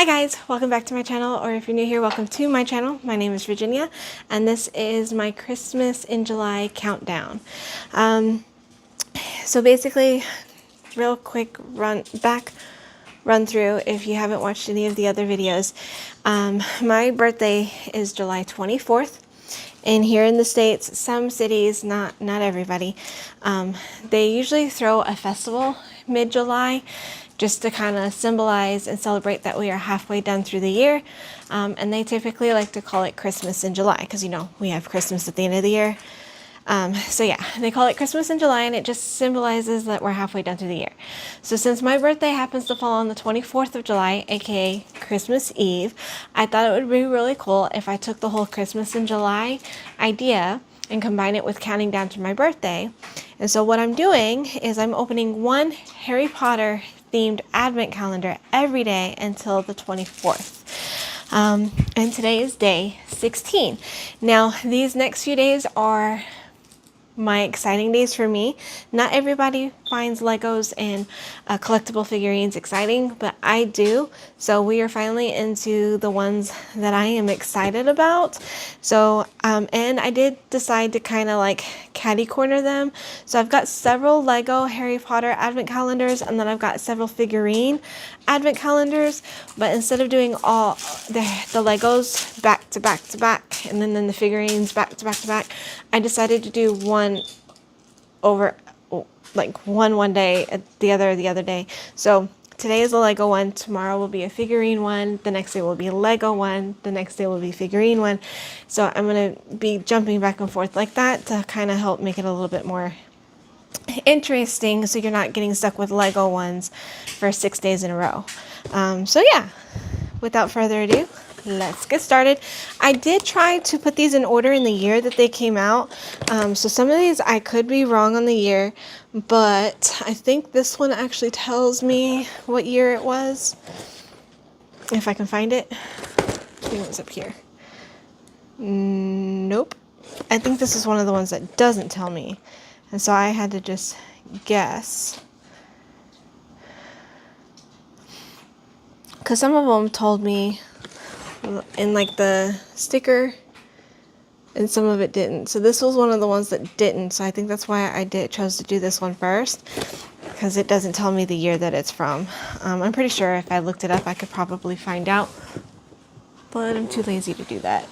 Hi guys, welcome back to my channel, or if you're new here, welcome to my channel. My name is Virginia, and this is my Christmas in July countdown. So basically, real quick run through if you haven't watched any of the other videos. My birthday is July 24th. And here in the States, some cities, not everybody, they usually throw a festival mid-July just to kind of symbolize and celebrate that we are halfway done through the year. And they typically like to call it Christmas in July because, you know, we have Christmas at the end of the year. So yeah, they call it Christmas in July, and it just symbolizes that we're halfway done through the year. So since my birthday happens to fall on the 24th of July, aka Christmas Eve, I thought it would be really cool if I took the whole Christmas in July idea and combine it with counting down to my birthday. And so what I'm doing is I'm opening one Harry Potter themed advent calendar every day until the 24th. And today is day 16. Now, these next few days are my exciting days for me. Not everybody finds Legos and collectible figurines exciting, but I do. So we are finally into the ones that I am excited about. So, and I did decide to kind of like catty corner them. So I've got several Lego Harry Potter advent calendars, and then I've got several figurine advent calendars. But instead of doing all the Legos back to back to back, and then the figurines back to back to back, I decided to do one over, like one day, the other day. So today is a Lego one, tomorrow will be a figurine one, the next day will be a Lego one, the next day will be figurine one. So I'm going to be jumping back and forth like that to kind of help make it a little bit more interesting, so you're not getting stuck with Lego ones for 6 days in a row. So yeah, without further ado, let's get started. I did try to put these in order in the year that they came out. So some of these I could be wrong on the year, but I think this one actually tells me what year it was. If I can find it. I think it was up here. Nope. I think this is one of the ones that doesn't tell me. And so I had to just guess. Because some of them told me in like the sticker, and some of it didn't. So this was one of the ones that didn't. So I think that's why I chose to do this one first, because it doesn't tell me the year that it's from. I'm pretty sure if I looked it up, I could probably find out, but I'm too lazy to do that.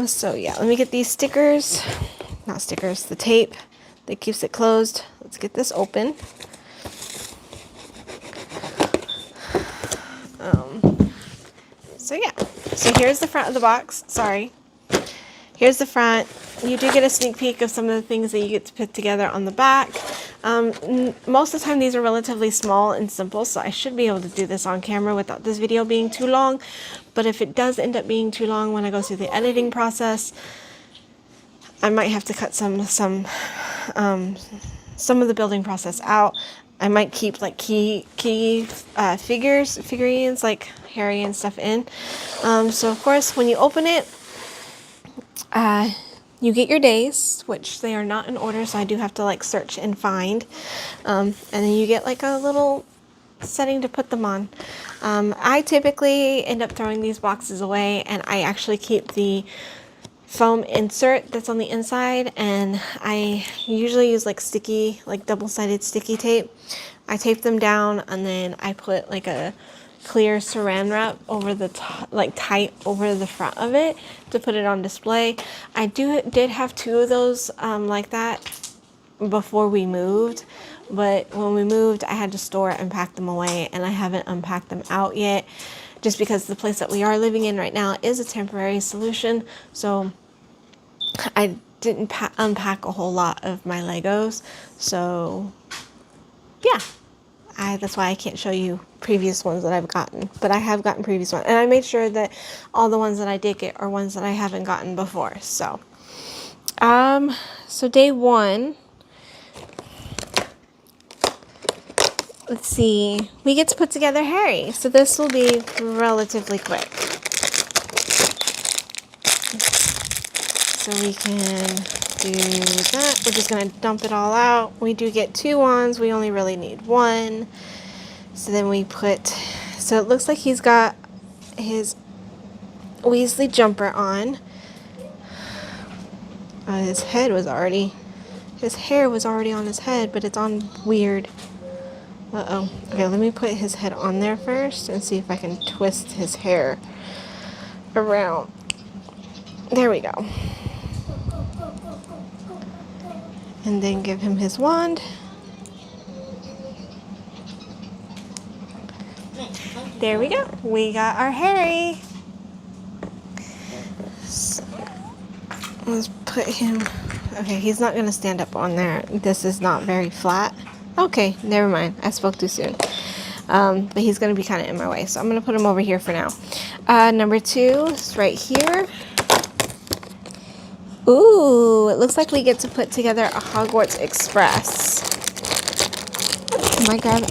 So yeah, let me get these stickers. Not stickers, the tape that keeps it closed. Let's get this open. So yeah, so here's the front of the box. Sorry. Here's the front. You do get a sneak peek of some of the things that you get to put together on the back. Most of the time these are relatively small and simple, so I should be able to do this on camera without this video being too long. But if it does end up being too long when I go through the editing process, I might have to cut some of the building process out. I might keep like key figurines like Harry and stuff in. So of course, when you open it, you get your days, which they are not in order, so I do have to like search and find. And then you get like a little setting to put them on. I typically end up throwing these boxes away, and I actually keep the foam insert that's on the inside, and I usually use like sticky, like double-sided sticky tape. I tape them down, and then I put like a clear saran wrap over the tight over the front of it to put it on display. I did have two of those like that before we moved, but when we moved I had to store and pack them away, and I haven't unpacked them out yet, just because the place that we are living in right now is a temporary solution. So I didn't unpack a whole lot of my Legos. So yeah, that's why I can't show you previous ones that I've gotten, but I have gotten previous ones, and I made sure that all the ones that I did get are ones that I haven't gotten before. So so day one, let's see, we get to put together Harry. So this will be relatively quick. So we can do that. We're just going to dump it all out. We do get two wands. We only really need one. So then we put so it looks like he's got his Weasley jumper on. His hair was already on his head, but it's on weird. Uh-oh. Okay, let me put his head on there first and see if I can twist his hair around. There we go. And then give him his wand. There we go. We got our Harry. So, let's put him... Okay, he's not going to stand up on there. This is not very flat. Okay, never mind. I spoke too soon. But he's going to be kind of in my way. So I'm going to put him over here for now. Number 2 is right here. Ooh, it looks like we get to put together a Hogwarts Express.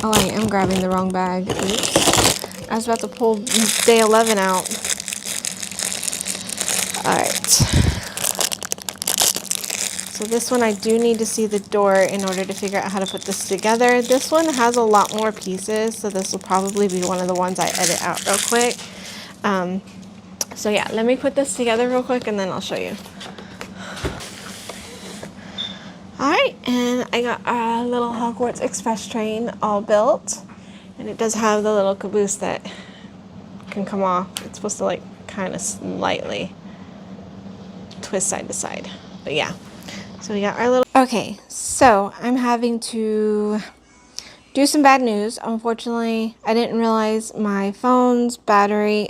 Oh, I am grabbing the wrong bag. Oops. I was about to pull day 11 out. Alright. So this one I do need to see the door in order to figure out how to put this together. This one has a lot more pieces, so this will probably be one of the ones I edit out real quick. So yeah, let me put this together real quick and then I'll show you. Alright, and I got a little Hogwarts Express train all built. And it does have the little caboose that can come off. It's supposed to like kind of slightly twist side to side. But yeah, so we got our little... Okay, so I'm having to do some bad news. Unfortunately, I didn't realize my phone's memory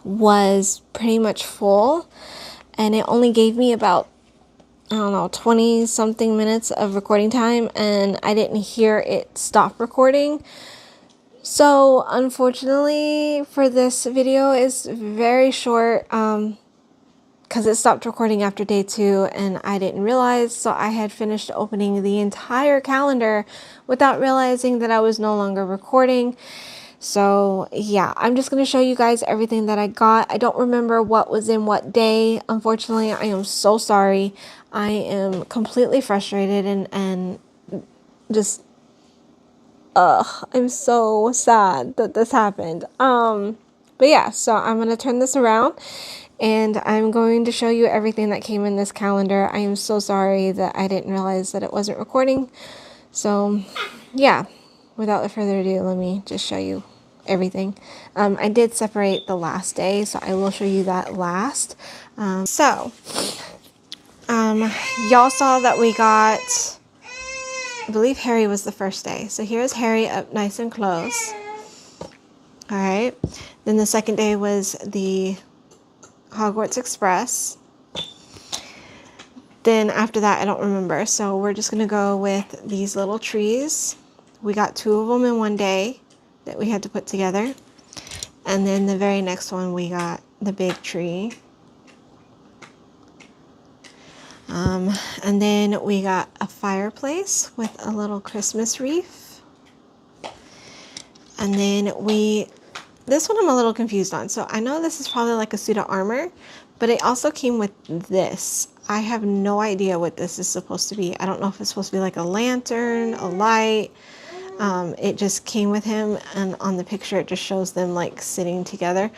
was pretty much full. And it only gave me about, I don't know, 20 something minutes of recording time, and I didn't hear it stop recording. So unfortunately for this video, it's very short because it stopped recording after day 2 and I didn't realize. So I had finished opening the entire calendar without realizing that I was no longer recording. So yeah, I'm just going to show you guys everything that I got. I don't remember what was in what day. Unfortunately, I am so sorry. I am completely frustrated and just, I'm so sad that this happened. But yeah, so I'm going to turn this around and I'm going to show you everything that came in this calendar. I am so sorry that I didn't realize that it wasn't recording. So yeah. Without further ado, let me just show you everything. I did separate the last day, so I will show you that last. Y'all saw that we got, I believe Harry was the first day. So here's Harry up nice and close. All right. Then the second day was the Hogwarts Express. Then after that, I don't remember. So we're just going to go with these little trees. We got 2 of them in one day that we had to put together. And then the very next one, we got the big tree. And then we got a fireplace with a little Christmas wreath. And then this one I'm a little confused on. So I know this is probably like a suit of armor, but it also came with this. I have no idea what this is supposed to be. I don't know if it's supposed to be like a lantern, a light. It just came with him, and on the picture it just shows them like sitting together.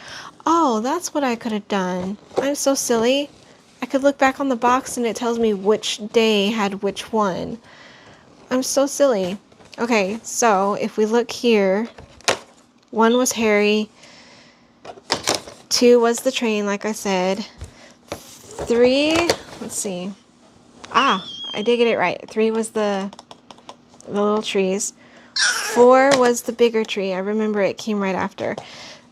Oh, that's what I could have done. I'm so silly. I could look back on the box and it tells me which day had which one. I'm so silly. Okay, so if we look here, 1 was Harry, 2 was the train, like I said. 3, let's see. I did get it right. 3 was the little trees. 4 was the bigger tree. I remember it came right after.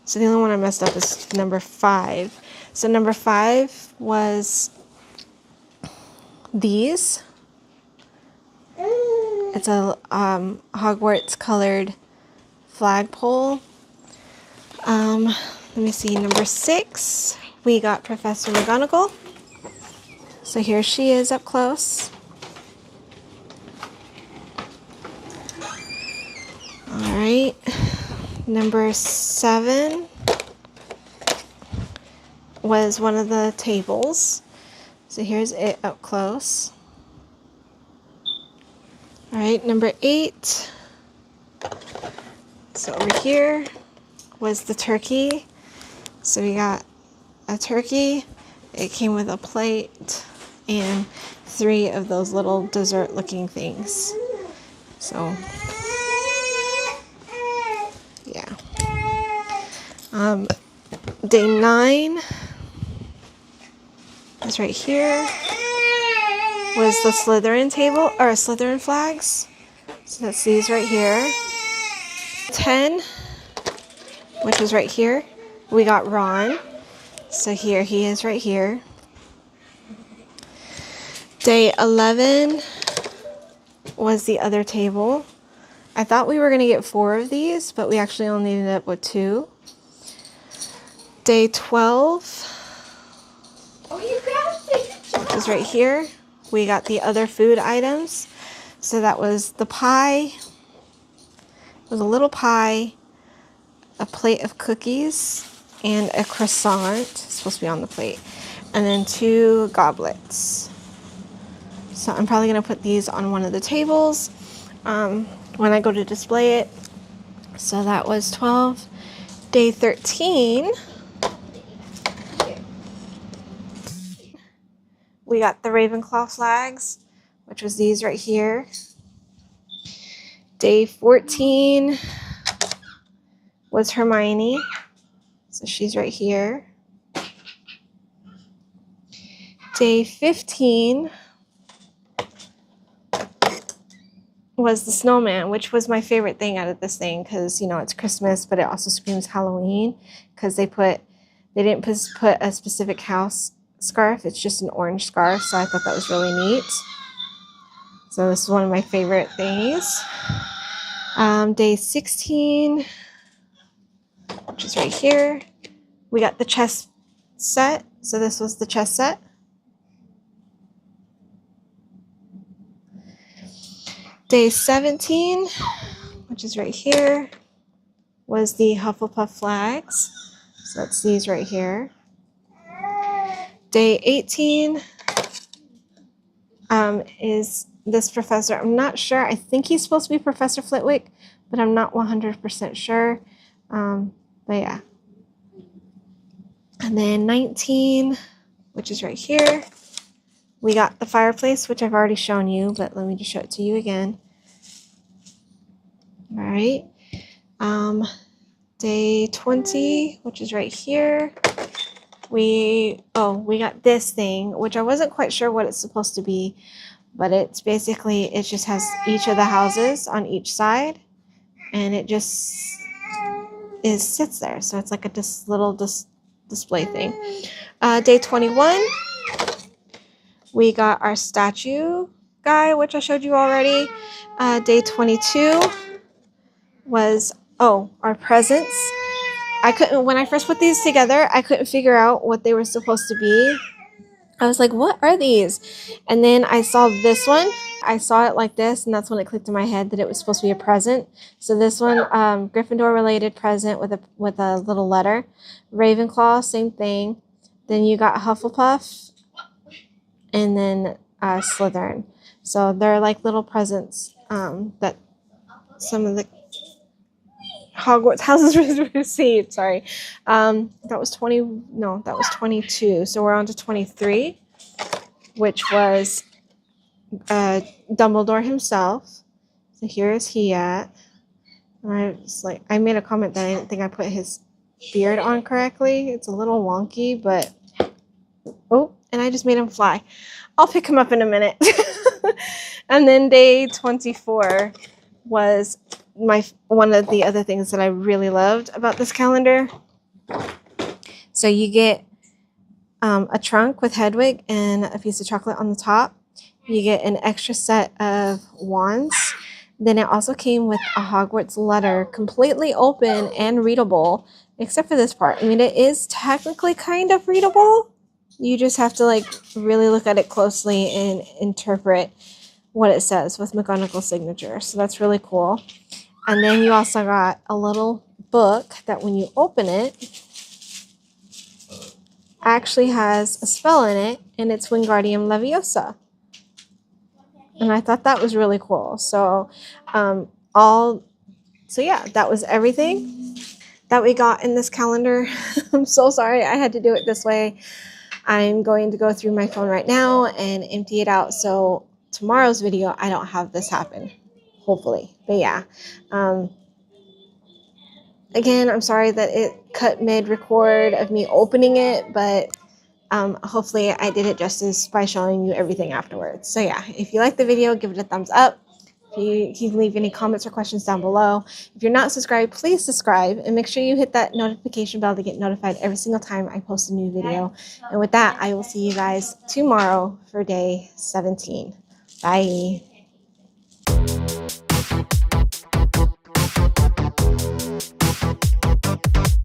So the only one I messed up is number 5. So number 5 was these. It's a Hogwarts colored flagpole. Let me see. Number 6, we got Professor McGonagall. So here she is up close. Alright, number 7 was one of the tables. So here's it up close. Alright, number 8 So over here was the turkey. So we got a turkey. It came with a plate and 3 of those little dessert looking things. So yeah. Day 9 is right here. Was the Slytherin table, or Slytherin flags. So that's these right here. 10, which is right here, we got Ron. So here he is right here. Day 11 was the other table. I thought we were going to get 4 of these, but we actually only ended up with 2. Day 12 is right here. We got the other food items. So that was the pie. It was a little pie, a plate of cookies, and a croissant. It's supposed to be on the plate. And then 2 goblets. So I'm probably going to put these on one of the tables when I go to display it. So that was 12. Day 13, we got the Ravenclaw flags, which was these right here. Day 14 was Hermione. So she's right here. Day 15 was the snowman, which was my favorite thing out of this thing because, you know, it's Christmas, but it also screams Halloween because they didn't put a specific house scarf. It's just an orange scarf, so I thought that was really neat. So this is one of my favorite things. Day 16, which is right here, we got the chess set. So this was the chess set. Day 17, which is right here, was the Hufflepuff flags. So that's these right here. Day 18 is this professor. I'm not sure. I think he's supposed to be Professor Flitwick, but I'm not 100% sure. But yeah. And then 19, which is right here, we got the fireplace, which I've already shown you, but let me just show it to you again. All right. Day 20, which is right here, we got this thing, which I wasn't quite sure what it's supposed to be, but it's basically, it just has each of the houses on each side, and it just sits there. So it's like a little display thing. Day 21, we got our statue guy, which I showed you already. Day 22 was, our presents. When I first put these together, I couldn't figure out what they were supposed to be. I was like, what are these? And then I saw this one. I saw it like this, and that's when it clicked in my head that it was supposed to be a present. So this one, Gryffindor related present with a little letter. Ravenclaw, same thing. Then you got Hufflepuff, and then Slytherin. So they're like little presents that some of the Hogwarts houses received. Sorry. That was 22. So we're on to 23, which was Dumbledore himself. So here is he at. And I made a comment that I didn't think I put his beard on correctly. It's a little wonky, but and I just made him fly. I'll pick him up in a minute. And then day 24 was one of the other things that I really loved about this calendar. So you get a trunk with Hedwig and a piece of chocolate on the top. You get an extra set of wands. Then it also came with a Hogwarts letter, completely open and readable, except for this part. I mean, it is technically kind of readable. You just have to really look at it closely and interpret what it says with McGonagall's signature. So that's really cool. And then you also got a little book that when you open it, actually has a spell in it, and it's Wingardium Leviosa. And I thought that was really cool. So all So yeah, that was everything that we got in this calendar. I'm so sorry I had to do it this way. I'm going to go through my phone right now and empty it out, so tomorrow's video I don't have this happen, hopefully. But yeah, again, I'm sorry that it cut mid-record of me opening it, but hopefully I did it justice by showing you everything afterwards. So yeah, if you like the video, give it a thumbs up. You can leave any comments or questions down below. If you're not subscribed, please subscribe and make sure you hit that notification bell to get notified every single time I post a new video. And with that, I will see you guys tomorrow for day 17. Bye.